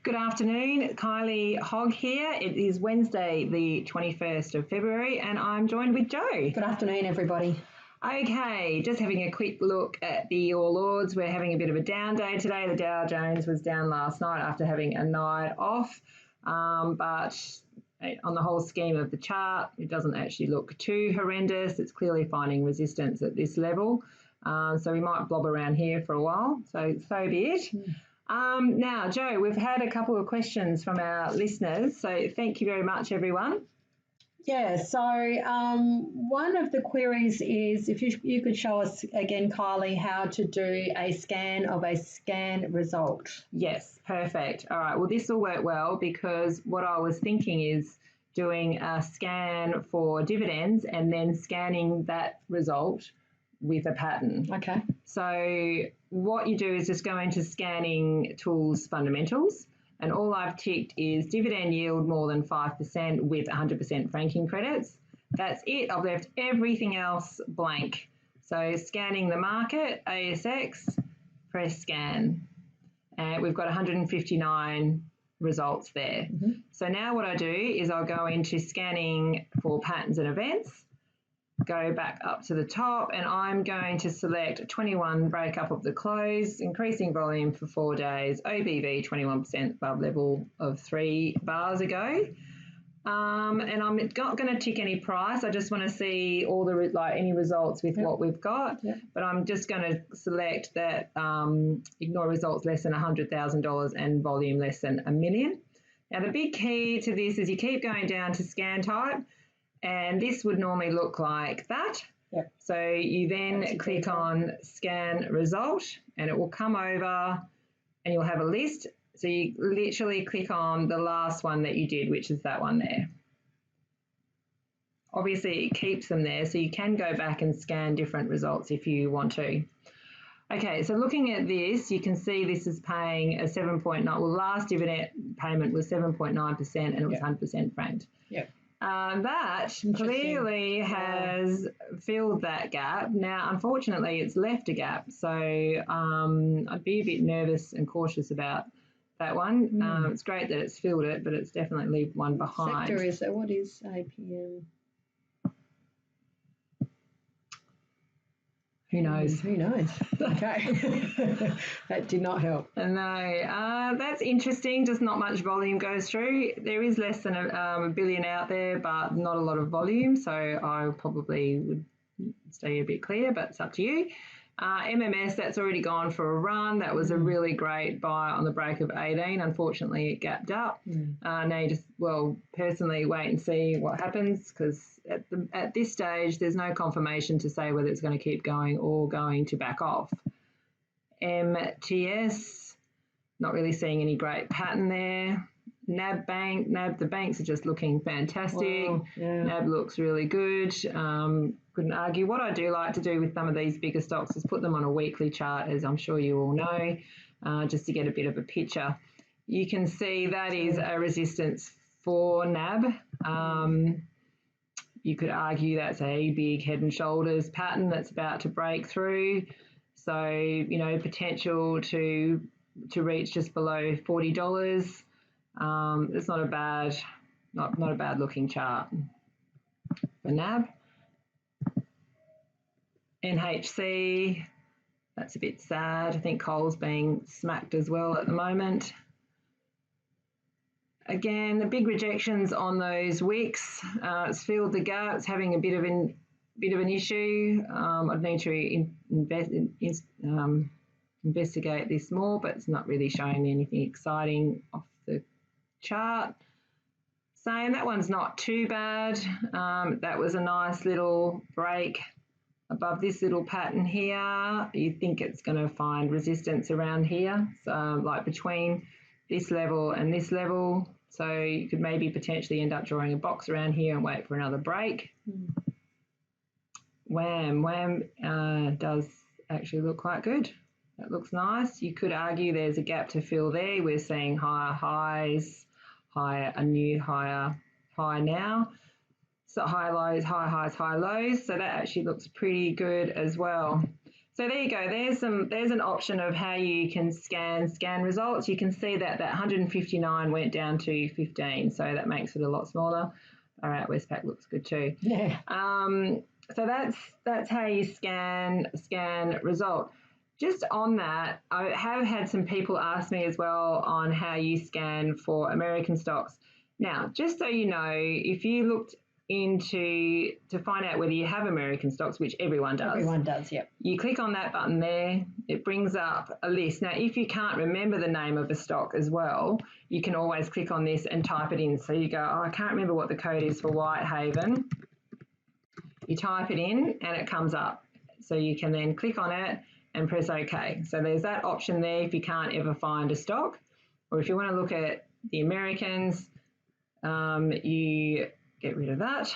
Good afternoon, Kylie Hogg here. It is Wednesday, the 21st of February, and I'm joined with Joe. Good afternoon, everybody. Okay, just having a quick look at the All Ords. We're having a bit of a down day today. The Dow Jones was down last night after having a night off, but on the whole scheme of the chart, it doesn't actually look too horrendous. It's clearly finding resistance at this level, so we might blob around here for a while, so be it. Now, Joe, we've had a couple of questions from our listeners, so thank you very much, everyone. Yeah, so one of the queries is if you could show us again, Kylie, how to do a scan of a scan result. Yes, perfect. All right, well, this will work well because what I was thinking is doing a scan for dividends and then scanning that result with a pattern. Okay. So what you do is just go into Scanning Tools Fundamentals, and all I've ticked is dividend yield more than 5% with 100% franking credits. That's it. I've left everything else blank. So scanning the market, ASX, press scan. And we've got 159 results there. Mm-hmm. So now what I do is I'll go into scanning for patterns and events, go back up to the top, and I'm going to select 21 breakup of the close, increasing volume for 4 days, OBV 21% above level of 3 bars ago. And I'm not going to tick any price. I just want to see all the any results with what we've got. Yep. But I'm just going to select that ignore results less than $100,000 and volume less than $1 million. Now the big key to this is you keep going down to scan type, and this would normally look like that. Yep. So you then click on scan result, and it will come over and you'll have a list. So you literally click on the last one that you did, which is that one there. Obviously it keeps them there, so you can go back and scan different results if you want to. Okay, so looking at this, you can see this is paying a 7.9, well, last dividend payment was 7.9% and it was 100% franked. Yeah. That clearly has filled that gap. Now, unfortunately, it's left a gap, so I'd be a bit nervous and cautious about that one. It's great that it's filled it, but it's definitely one behind. Sector is that? What is APM? Who knows? Who knows? Okay. That did not help. No, that's interesting. Just not much volume goes through. There is less than a billion out there, but not a lot of volume. So I probably would stay a bit clear, but it's up to you. MMS, that's already gone for a run. That was a really great buy on the break of 18. Unfortunately, it gapped up. Now you just, personally wait and see what happens, because at this stage, there's no confirmation to say whether it's going to keep going or going to back off. MTS, not really seeing any great pattern there. NAB Bank, the banks are just looking fantastic. Wow, yeah. NAB looks really good. Couldn't argue. What I do like to do with some of these bigger stocks is put them on a weekly chart, as I'm sure you all know, just to get a bit of a picture. You can see that is a resistance for NAB. You could argue that's a big head and shoulders pattern that's about to break through. So, you know, potential to reach just below $40. It's not a bad, not a bad looking chart for NAB. NHC, that's a bit sad. I think coal's being smacked as well at the moment. Again, the big rejections on those wicks. It's filled the gap. It's having a bit of an issue. I'd need to investigate this more, but it's not really showing me anything exciting off the chart. Saying that one's not too bad. That was a nice little break above this little pattern here. You think it's going to find resistance around here, so like between this level and this level. So you could maybe potentially end up drawing a box around here and wait for another break. WAM does actually look quite good. That looks nice. You could argue there's a gap to fill there. We're seeing higher highs, a new higher high now. So high lows, high highs, high lows. So that actually looks pretty good as well. So there you go. There's an option of how you can scan results. You can see that 159 went down to 15, so that makes it a lot smaller. All right, Westpac looks good too. Yeah. So that's how you scan result. Just on that, I have had some people ask me as well on how you scan for American stocks. Now, just so you know, if you looked to find out whether you have American stocks, which everyone does. Everyone does, yep. You click on that button there, it brings up a list. Now, if you can't remember the name of a stock as well, you can always click on this and type it in. So you go, oh, I can't remember what the code is for Whitehaven. You type it in and it comes up. So you can then click on it and press OK. So there's that option there if you can't ever find a stock. Or if you want to look at the Americans, you get rid of that.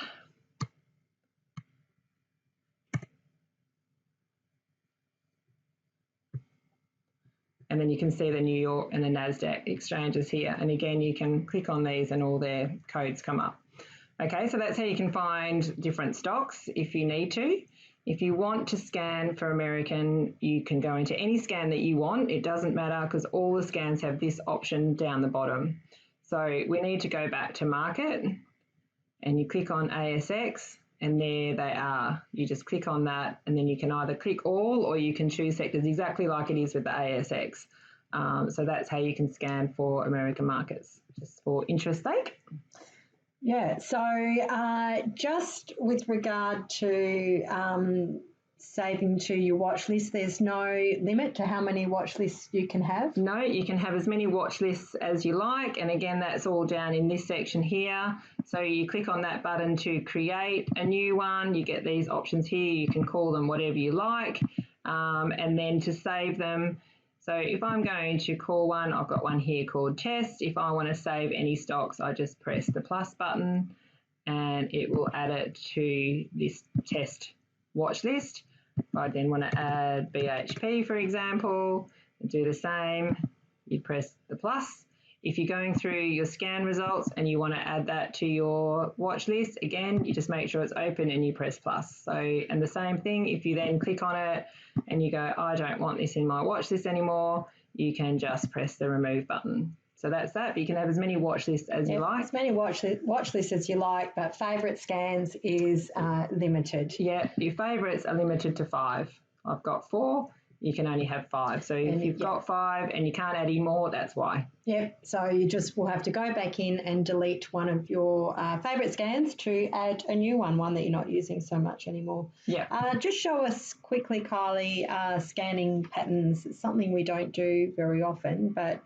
And then you can see the New York and the NASDAQ exchanges here. And again, you can click on these and all their codes come up. Okay, so that's how you can find different stocks if you need to. If you want to scan for American, you can go into any scan that you want. It doesn't matter because all the scans have this option down the bottom. So we need to go back to market and you click on ASX and there they are. You just click on that and then you can either click all or you can choose sectors exactly like it is with the ASX. So that's how you can scan for American markets, just for interest sake. Yeah, so just with regard to saving to your watch list, there's no limit to how many watch lists you can have? No, you can have as many watch lists as you like. And again, that's all down in this section here. So you click on that button to create a new one. You get these options here. You can call them whatever you like. And then to save them, so if I'm going to call one, I've got one here called test. If I want to save any stocks, I just press the plus button and it will add it to this test watch list. If I then want to add BHP, for example, do the same, you press the plus. If you're going through your scan results and you want to add that to your watch list, again, you just make sure it's open and you press plus. So, and the same thing, if you then click on it and you go, I don't want this in my watch list anymore, you can just press the remove button. So that's that. But you can have as many watch lists as you like. As many watch lists as you like, but favourite scans is limited. Yeah, your favourites are limited to 5. I've got 4. You can only have 5. So if you've got 5 and you can't add any more, that's why. Yeah, so you just will have to go back in and delete one of your favourite scans to add a new one that you're not using so much anymore. Yeah. Just show us quickly, Kylie, scanning patterns. It's something we don't do very often, but...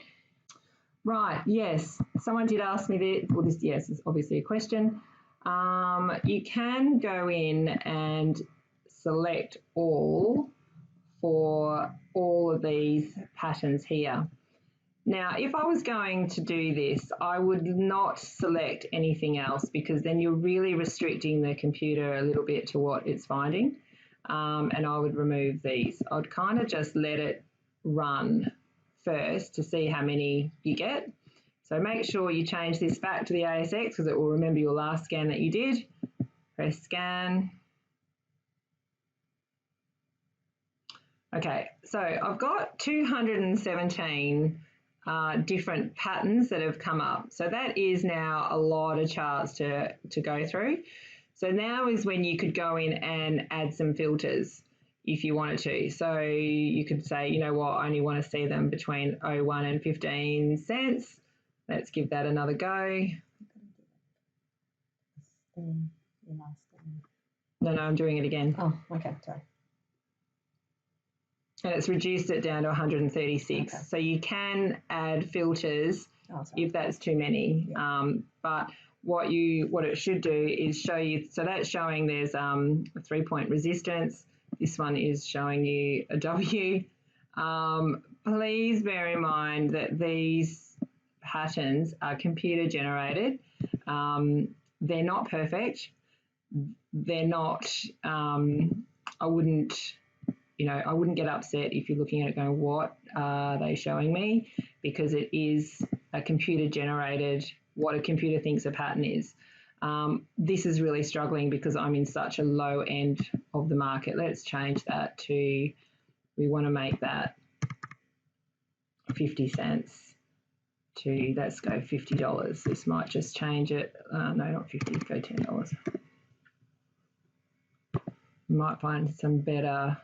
Right, yes. Someone did ask me this. Well, yes, is obviously a question. You can go in and select all for all of these patterns here. Now, if I was going to do this, I would not select anything else because then you're really restricting the computer a little bit to what it's finding. And I would remove these. I'd kind of just let it run first to see how many you get. So make sure you change this back to the ASX because it will remember your last scan that you did. Press scan. Okay, so I've got 217 different patterns that have come up. So that is now a lot of charts to go through. So now is when you could go in and add some filters if you wanted to. So you could say, you know what, I only want to see them between 0.01 and 15 cents. Let's give that another go. No, I'm doing it again. Oh, okay, sorry. And it's reduced it down to 136. Okay. So you can add filters if that's too many. Yeah. But what it should do is show you, so that's showing there's a 3-point resistance. This one is showing you a W. Please bear in mind that these patterns are computer generated. They're not perfect. They're not, I wouldn't get upset if you're looking at it going, what are they showing me? Because it is a computer generated, what a computer thinks a pattern is. This is really struggling because I'm in such a low end of the market. Let's change that to we want to make that 50 cents to, let's go $50. This might just change it. No, not 50, go $10. You might find some better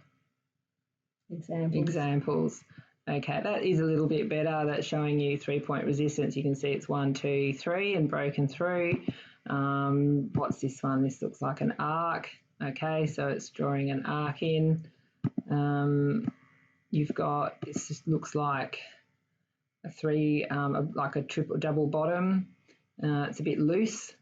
examples. Okay, that is a little bit better. That's showing you 3-point resistance. You can see it's 1, 2, 3 and broken through. What's this one? This looks like an arc. Okay, so it's drawing an arc in. You've got, this just looks like a 3, like a double bottom. It's a bit loose.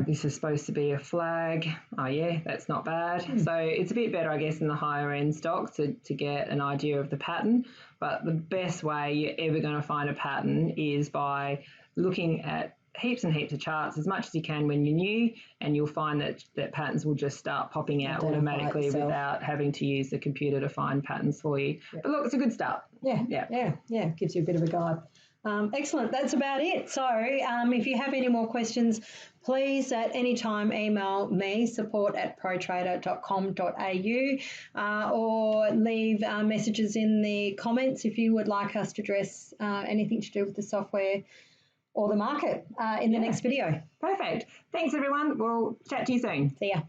This is supposed to be a flag. Oh yeah, that's not bad. So it's a bit better, I guess, in the higher end stocks to get an idea of the pattern. But the best way you're ever going to find a pattern is by looking at heaps and heaps of charts as much as you can when you're new, and you'll find that patterns will just start popping out automatically without having to use the computer to find patterns for you. Yep. But look, it's a good start. Yeah. Gives you a bit of a guide. Excellent. That's about it. So if you have any more questions, please at any time email me, support@protrader.com.au, or leave messages in the comments if you would like us to address anything to do with the software or the market in the next video. Perfect. Thanks, everyone. We'll chat to you soon. See ya.